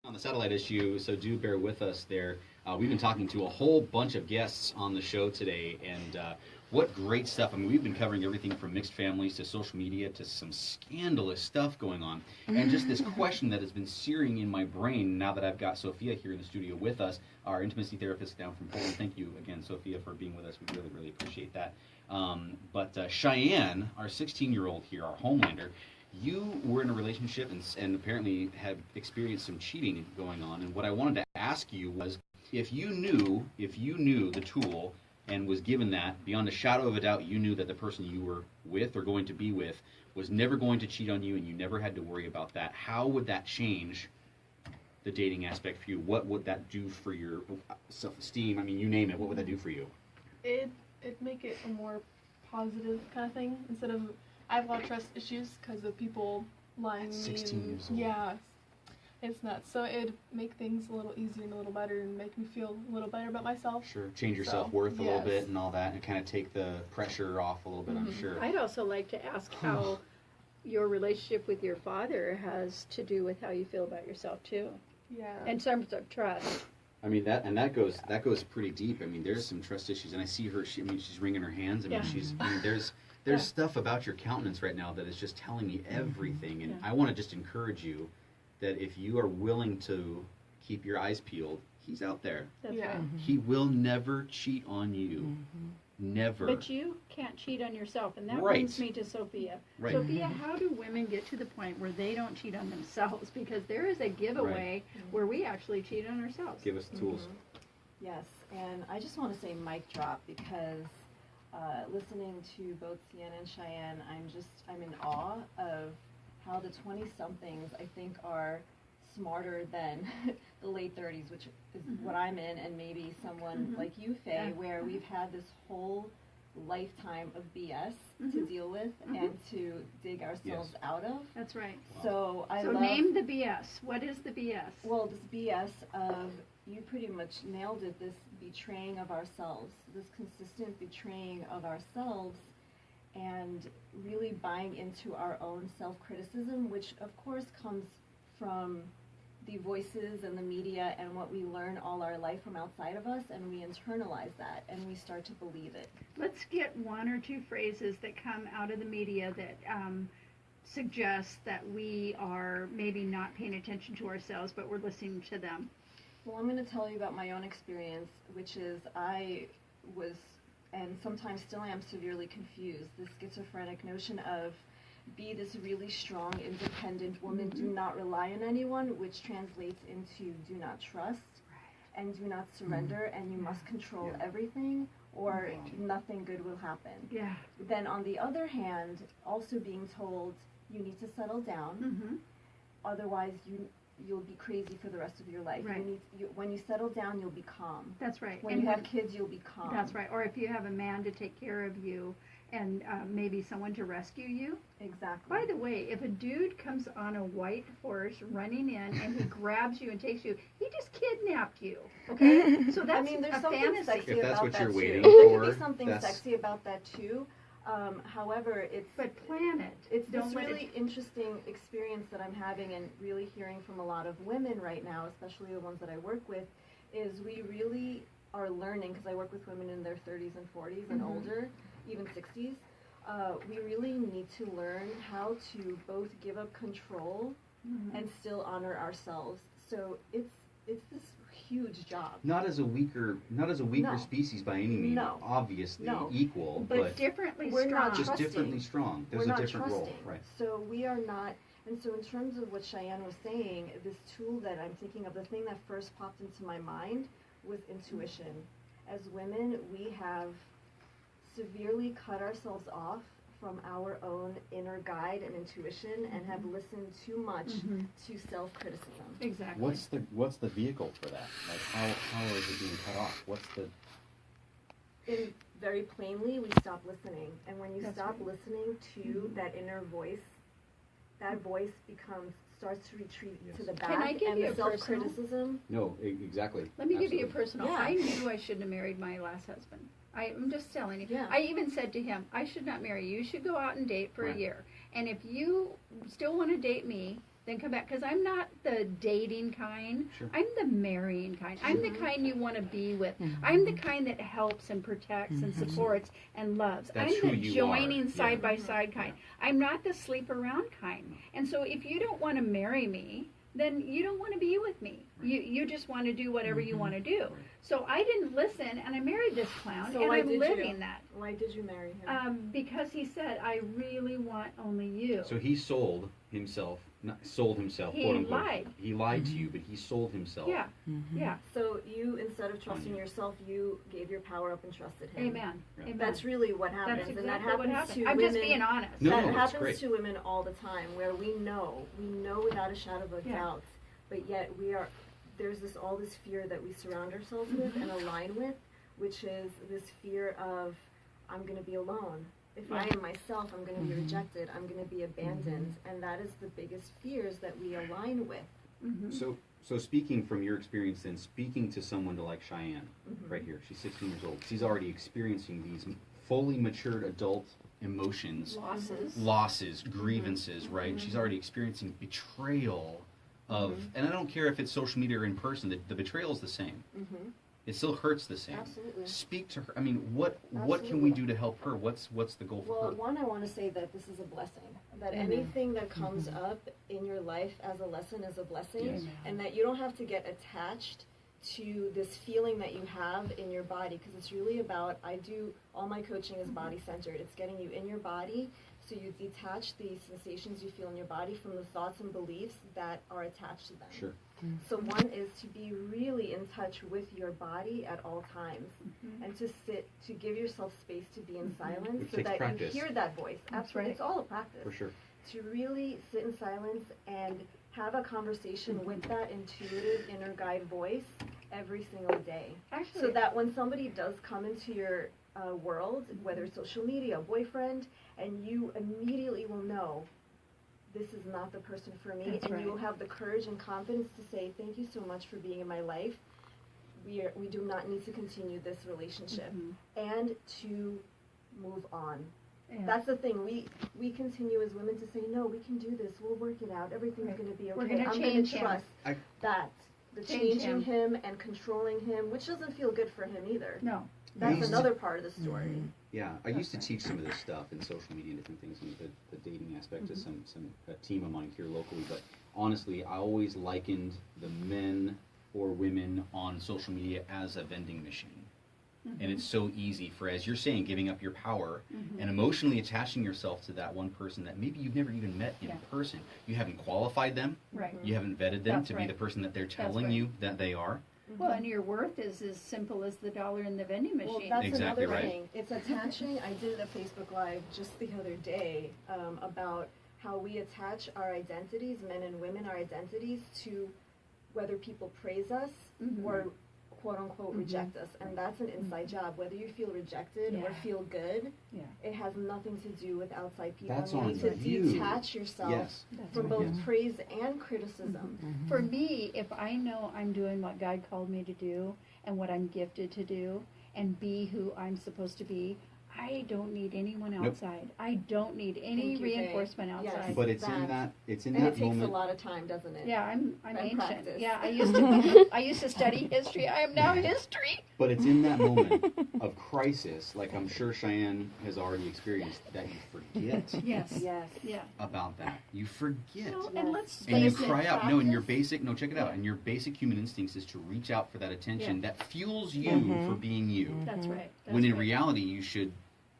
on the satellite issue, so do bear with us there. We've been talking to a whole bunch of guests on the show today, and what great stuff. I mean, we've been covering everything from mixed families to social media to some scandalous stuff going on. And just this question that has been searing in my brain now that I've got Sophia here in the studio with us, our intimacy therapist down from Poland. Thank you again, Sophia, for being with us. We really, really appreciate that. But Cheyenne, our 16-year-old here, our Homelander, you were in a relationship and apparently had experienced some cheating going on. And what I wanted to ask you was, if you knew the tool and was given that, beyond a shadow of a doubt, you knew that the person you were with or going to be with was never going to cheat on you and you never had to worry about that, how would that change the dating aspect for you? What would that do for your self-esteem? I mean, you name it. What would that do for you? It'd make it a more positive kind of thing instead of, I have a lot of trust issues because of people lying to me. 16 years old. Yeah, it's nuts. So it'd make things a little easier and a little better and make me feel a little better about myself. Sure. Change your self-worth a little bit and all that, and kind of take the pressure off a little bit, I'm sure. I'd also like to ask how your relationship with your father has to do with how you feel about yourself too. Yeah. In terms of trust. I mean that goes pretty deep. I mean, there's some trust issues, and I see her. She's wringing her hands. I mean, there's stuff about your countenance right now that is just telling me everything. And I want to just encourage you that if you are willing to keep your eyes peeled, he's out there. That's right. He will never cheat on you. Never. But you can't cheat on yourself, and that Right. brings me to Sophia. Right. Sophia, how do women get to the point where they don't cheat on themselves? Because there is a giveaway where we actually cheat on ourselves. Give us the tools. Yes, and I just want to say mic drop because listening to both Sienna and Cheyenne, I'm in awe of how the 20-somethings I think are smarter than the late 30s, which is what I'm in, and maybe someone like you, Faye, where we've had this whole lifetime of BS to deal with and to dig ourselves out of. That's right. So So name the BS. What is the BS? Well, this BS of, you pretty much nailed it, this betraying of ourselves, this consistent betraying of ourselves, and really buying into our own self-criticism, which of course comes from the voices and the media and what we learn all our life from outside of us, and we internalize that and we start to believe it. Let's get one or two phrases that come out of the media that suggest that we are maybe not paying attention to ourselves, but we're listening to them. Well, I'm going to tell you about my own experience, which is I was, and sometimes still am, severely confused. This schizophrenic notion of be this really strong, independent woman, do not rely on anyone, which translates into do not trust and do not surrender, and you must control everything or nothing good will happen. Yeah. Then on the other hand, also being told you need to settle down, otherwise you'll be crazy for the rest of your life. Right. When you settle down, you'll be calm. That's right. When you have kids, you'll be calm. That's right. Or if you have a man to take care of you and maybe someone to rescue you. Exactly. By the way, if a dude comes on a white horse running in and he grabs you and takes you, he just kidnapped you. Okay? So that's I mean, there's a something fantasy. sexy If that's about what that you're too. waiting There for, could be something that's- sexy about that too. However, But plan it. it's Don't this let really interesting experience that I'm having and really hearing from a lot of women right now, especially the ones that I work with, is we really are learning, because I work with women in their 30s and 40s and older, even 60s. We really need to learn how to both give up control and still honor ourselves. So it's this huge job. Not as a weaker No. species by any means. No. Obviously No. equal, But differently we're strong. not just trusting. differently strong. There's We're a not different role, trusting. right? So we are not, and so in terms of what Cheyenne was saying, this tool that I'm thinking of, the thing that first popped into my mind was intuition. As women, we have severely cut ourselves off from our own inner guide and intuition and have listened too much to self-criticism. Exactly. What's the vehicle for that? Like how is it being cut off? What's the In very plainly, we stop listening. And when you stop listening to that inner voice, that voice starts to retreat to the back. Can I give and you the a personal? self-criticism. No, exactly. Let me give you a Absolutely. personal. Yeah. I knew I shouldn't have married my last husband. I'm just telling you. Yeah. I even said to him, I should not marry you. You should go out and date for Right. a year. And if you still want to date me, then come back. Because I'm not the dating kind. Sure. I'm the marrying kind. I'm the kind you want to be with. Mm-hmm. I'm the kind that helps and protects and supports and loves. That's I'm who the you joining are. side Yeah. by side kind. I'm not the sleep around kind. And so if you don't want to marry me, then you don't want to be with me. You just want to do whatever you want to do. So I didn't listen, and I married this clown, So and why I'm did you? living that. Why did you marry him? Because he said, I really want only you. So he sold himself, He quote unquote. lied. He lied to you, but he sold himself. Yeah, yeah. So you, instead of trusting yourself, you gave your power up and trusted him. Amen. Yeah. Amen. That's really what happens, That's and that exactly what happens happened. to I'm women. just being honest. No, that that's happens great. to women all the time, where we know without a shadow of a Yeah. doubt, but yet there's all this fear that we surround ourselves with Mm-hmm. and align with, which is this fear of, I'm going to be alone. If I Yeah. am myself, I'm going to be rejected. I'm going to be abandoned, and that is the biggest fears that we align with. Mhm. So speaking from your experience, then speaking to someone like Cheyenne, right here, she's 16 years old. She's already experiencing these fully matured adult emotions, losses, grievances, right? She's already experiencing betrayal of, and I don't care if it's social media or in person. The betrayal is the same. It still hurts the same. Absolutely. Speak to her. I mean, what can we do to help her? What's the goal for Well, her? one, I want to say that this is a blessing. That Amen. anything that comes up in your life as a lesson is a blessing, Yes. and that you don't have to get attached to this feeling that you have in your body, because it's really about, all my coaching is body centered. It's getting you in your body, so you detach the sensations you feel in your body from the thoughts and beliefs that are attached to them. Sure. So one is to be really in touch with your body at all times, and to give yourself space to be in silence, It so takes that practice. you hear that voice. Absolutely, right. it's all a practice. For sure. To really sit in silence and have a conversation with that intuitive inner guide voice every single day. Actually, So that when somebody does come into your world, whether it's social media, boyfriend, and you immediately will know, this is not the person for me, That's and right. you will have the courage and confidence to say, thank you so much for being in my life. We do not need to continue this relationship, and to move on. yeah. That's the thing. We continue as women to say, no, we can do this. We'll work it out. Everything's Right. going to be okay. We're gonna I'm going change to him. trust that. The Change changing him and controlling him, which doesn't feel good for him either. No. That's Used to- another part of the story. Yeah, I used to teach some of this stuff in social media and different things, and the dating aspect to a team of mine here locally. But honestly, I always likened the men or women on social media as a vending machine. And it's so easy for, as you're saying, giving up your power and emotionally attaching yourself to that one person that maybe you've never even met in Yeah. person. You haven't qualified them. Right. You haven't vetted them That's to be right. the person that they're telling right. you that they are. Well, and your worth is as simple as the dollar in the vending machine. Well, that's Exactly another right. thing. It's attaching. I did a Facebook Live just the other day about how we attach our identities, men and women, our identities to whether people praise us or quote unquote reject us, and that's an inside job. Whether you feel rejected or Yeah. feel good, Yeah. it has nothing to do with outside people. That's you on need to you. detach yourself Yes. from both praise and criticism. For me, if I know I'm doing what God called me to do and what I'm gifted to do and be who I'm supposed to be, I don't need anyone Nope. outside. I don't need any Thank you, Faye. reinforcement Yes. outside. But it's in That- that And it moment. takes a lot of time, doesn't it? Yeah, I'm And ancient. practice. Yeah, I used to study history. I am now history. But it's in that moment of crisis, like I'm sure Cheyenne has already experienced, that you forget Yes. Yes. Yeah. about that. You forget. No, and let's And you face it. cry out. No, and your practice. basic, no, check it out. And your basic human instincts is to reach out for that attention that fuels you for being you. That's right. That's When in right. reality, you should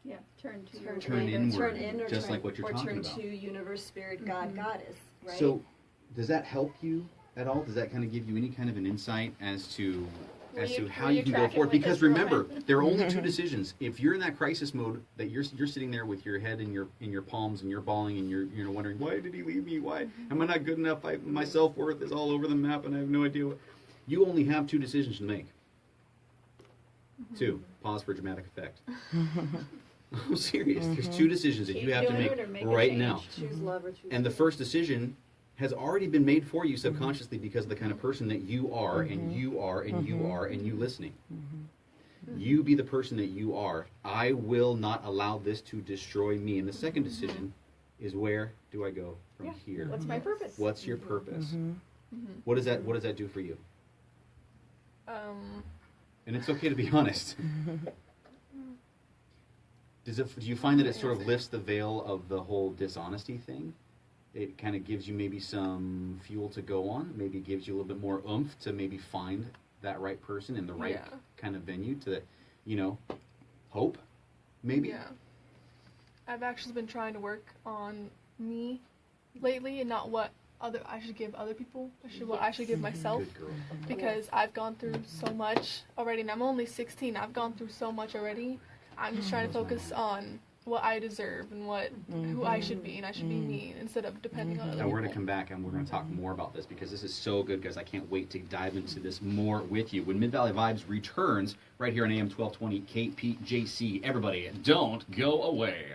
Yeah, turn to your Turn way. inward, turn in, or just turn, like what you're or talking turn about. to universe, spirit, God, goddess, right? So, does that help you at all? Does that kind of give you any kind of an insight as to how you can go forward? Because remember, there are only two decisions. If you're in that crisis mode, that you're sitting there with your head in your palms and you're bawling and you're wondering, why did he leave me? Why am I not good enough? My self worth is all over the map and I have no idea what. You only have two decisions to make. Two. Pause for dramatic effect. I'm serious. There's two decisions that Keep you have to doing it or make make a right change. now. choose love or choose And the hate. first decision has already been made for you subconsciously because of the kind of person that you are and you are and you are and you listening. You be the person that you are. I will not allow this to destroy me. And the second decision is where do I go from Yeah. here? What's my purpose? What's your purpose? Mm-hmm. What does that do for you? Um, And it's okay to be honest. Do you find that it sort of lifts the veil of the whole dishonesty thing? It kind of gives you maybe some fuel to go on, maybe gives you a little bit more oomph to maybe find that right person in the right Yeah. kind of venue to, hope, maybe? Yeah. I've actually been trying to work on me lately and not what I should give other people. What I should give myself. Good girl. Because I've gone through so much already, and I'm only 16. I've gone through so much already. I'm just trying to focus on what I deserve and who I should be, and I should be me instead of depending on other Now people. we're going to come back and we're going to talk more about this because this is so good, guys. I can't wait to dive into this more with you. When Mid-Valley Vibes returns right here on AM 1220 KPJC. Everybody, don't go away.